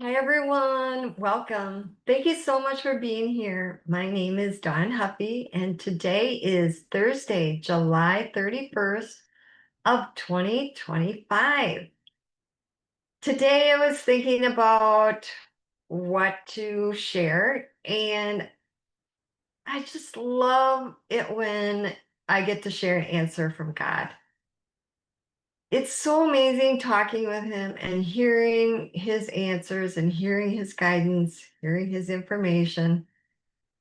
Hi, everyone. Welcome. Thank you so much for being here. My name is Dawn Huffy, and today is Thursday, July 31st of 2025. Today, I was thinking about what to share, and I just love it when I get to share an answer from God. It's so amazing talking with him and hearing his answers and hearing his guidance, hearing his information.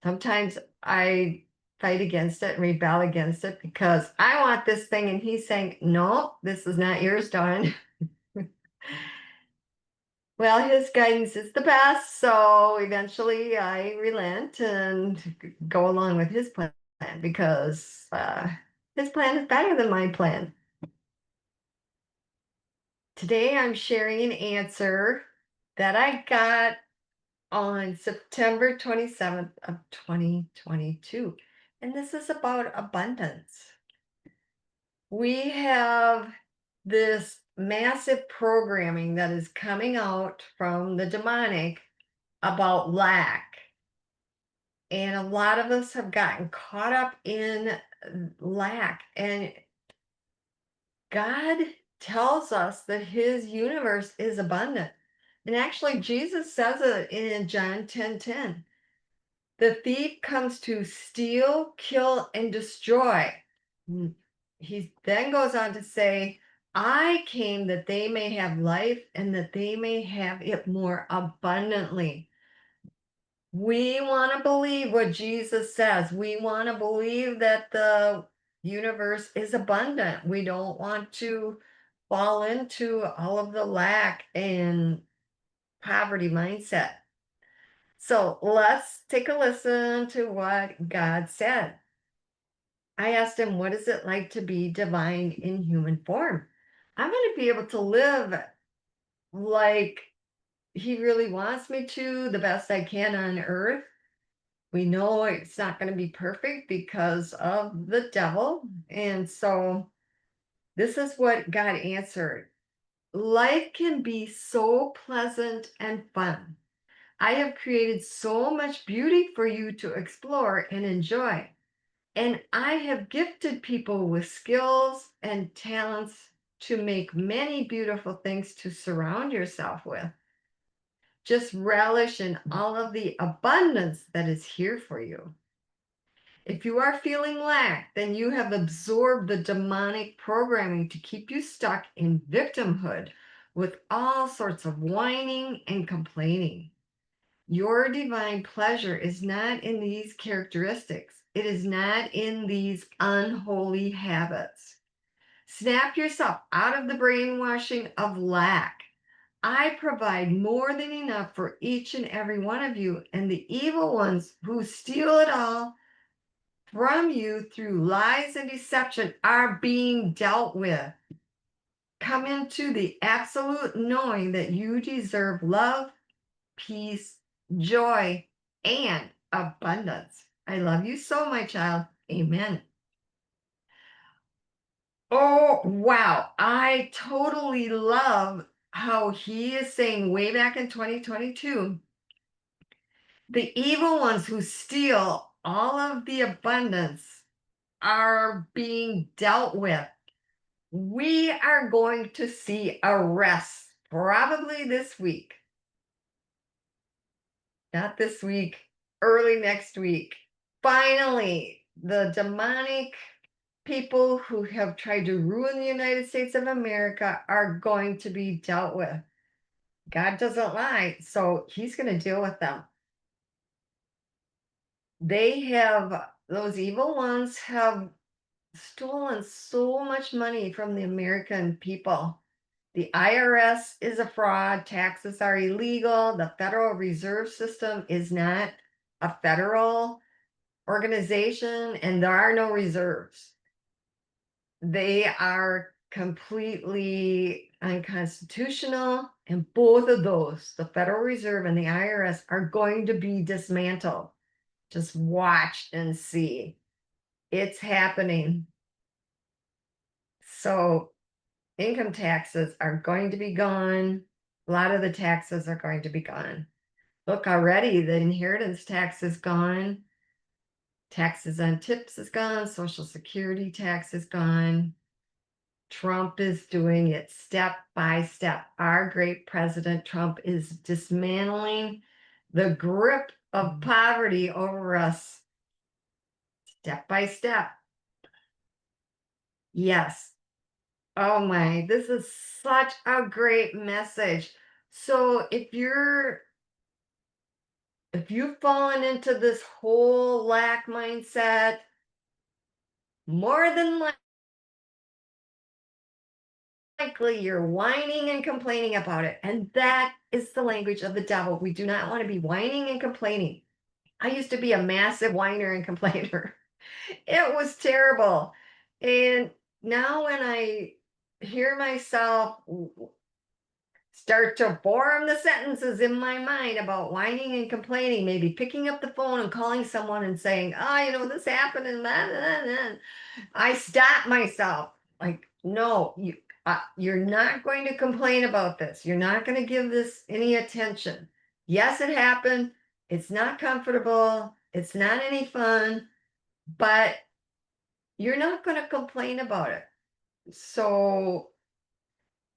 Sometimes I fight against it and rebel against it because I want this thing, and he's saying, no, this is not yours, Dawn. Well, his guidance is the best, so eventually I relent and go along with his plan because his plan is better than my plan. Today I'm sharing an answer that I got on September 27th of 2022. And this is about abundance. We have this massive programming that is coming out from the demonic about lack. And a lot of us have gotten caught up in lack. And God tells us that his universe is abundant. And actually, Jesus says it in John 10:10. The thief comes to steal, kill, and destroy. Mm. He then goes on to say, I came that they may have life and that they may have it more abundantly. We want to believe what Jesus says. We want to believe that the universe is abundant. We don't want to fall into all of the lack and poverty mindset. So let's take a listen to what God said. I asked him, what is it like to be divine in human form? I'm going to be able to live like he really wants me to, the best I can on earth. We know it's not going to be perfect because of the devil. And so this is what God answered. Life can be so pleasant and fun. I have created so much beauty for you to explore and enjoy. And I have gifted people with skills and talents to make many beautiful things to surround yourself with. Just relish in all of the abundance that is here for you. If you are feeling lack, then you have absorbed the demonic programming to keep you stuck in victimhood with all sorts of whining and complaining. Your divine pleasure is not in these characteristics. It is not in these unholy habits. Snap yourself out of the brainwashing of lack. I provide more than enough for each and every one of you, and the evil ones who steal it all from you through lies and deception are being dealt with. Come into the absolute knowing that you deserve love, peace, joy, and abundance. I love you so, my child. Amen. Oh, wow. I totally love how he is saying way back in 2022, the evil ones who steal all of the abundance are being dealt with. We are going to see arrests probably this week. Not this week, early next week. Finally, the demonic people who have tried to ruin the United States of America are going to be dealt with. God doesn't lie, so he's going to deal with them. Those evil ones have stolen so much money from the American people. The IRS is a fraud. Taxes are illegal. The Federal Reserve System is not a federal organization, and there are no reserves. They are completely unconstitutional, and both of those, the Federal Reserve and the IRS, are going to be dismantled. Just watch and see. It's happening. So income taxes are going to be gone. A lot of the taxes are going to be gone. Look, already the inheritance tax is gone. Taxes on tips is gone. Social Security tax is gone. Trump is doing it step by step. Our great President Trump is dismantling the grip of poverty over us step by step. Yes. Oh my, this is such a great message. So if you've fallen into this whole lack mindset, more than likely you're whining and complaining about it. And that is the language of the devil. We do not want to be whining and complaining. I used to be a massive whiner and complainer. It was terrible. And now when I hear myself start to form the sentences in my mind about whining and complaining, maybe picking up the phone and calling someone and saying, oh, this happened and that. I stop myself. Like, no, you're not going to complain about this. You're not going to give this any attention. Yes, it happened. It's not comfortable. It's not any fun, but you're not going to complain about it. So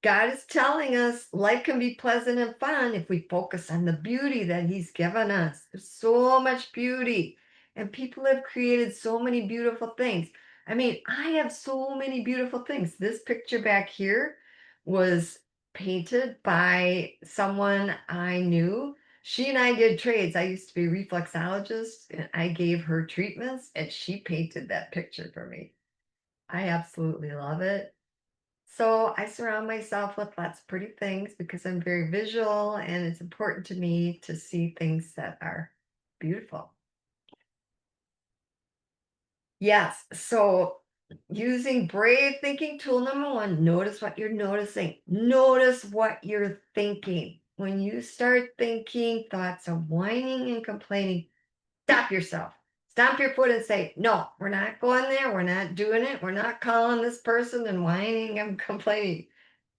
God is telling us life can be pleasant and fun if we focus on the beauty that He's given us. There's so much beauty, and people have created so many beautiful things. I mean, I have so many beautiful things. This picture back here was painted by someone I knew. She and I did trades. I used to be a reflexologist, and I gave her treatments, and she painted that picture for me. I absolutely love it. So I surround myself with lots of pretty things because I'm very visual and it's important to me to see things that are beautiful. Yes. So using brave thinking tool number one, notice what you're noticing. Notice what you're thinking. When you start thinking thoughts of whining and complaining, stop yourself. Stomp your foot and say, no, we're not going there. We're not doing it. We're not calling this person and whining and complaining.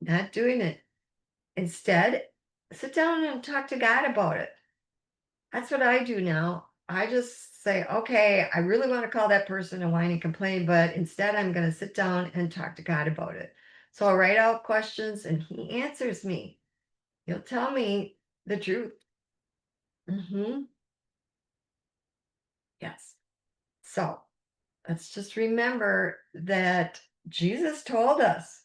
Not doing it. Instead, sit down and talk to God about it. That's what I do now. I just say, okay, I really want to call that person and whine and complain, but instead I'm going to sit down and talk to God about it. So I write out questions and He answers me. He'll tell me the truth. Yes. So let's just remember that Jesus told us,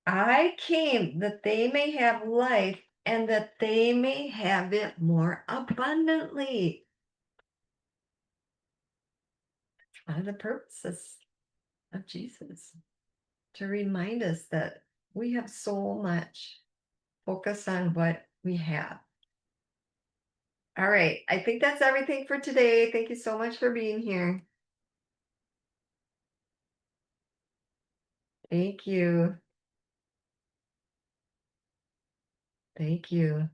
I came that they may have life and that they may have it more abundantly. One of the purposes of Jesus to remind us that we have so much. Focus on what we have. All right. I think that's everything for today. Thank you so much for being here. Thank you. Thank you.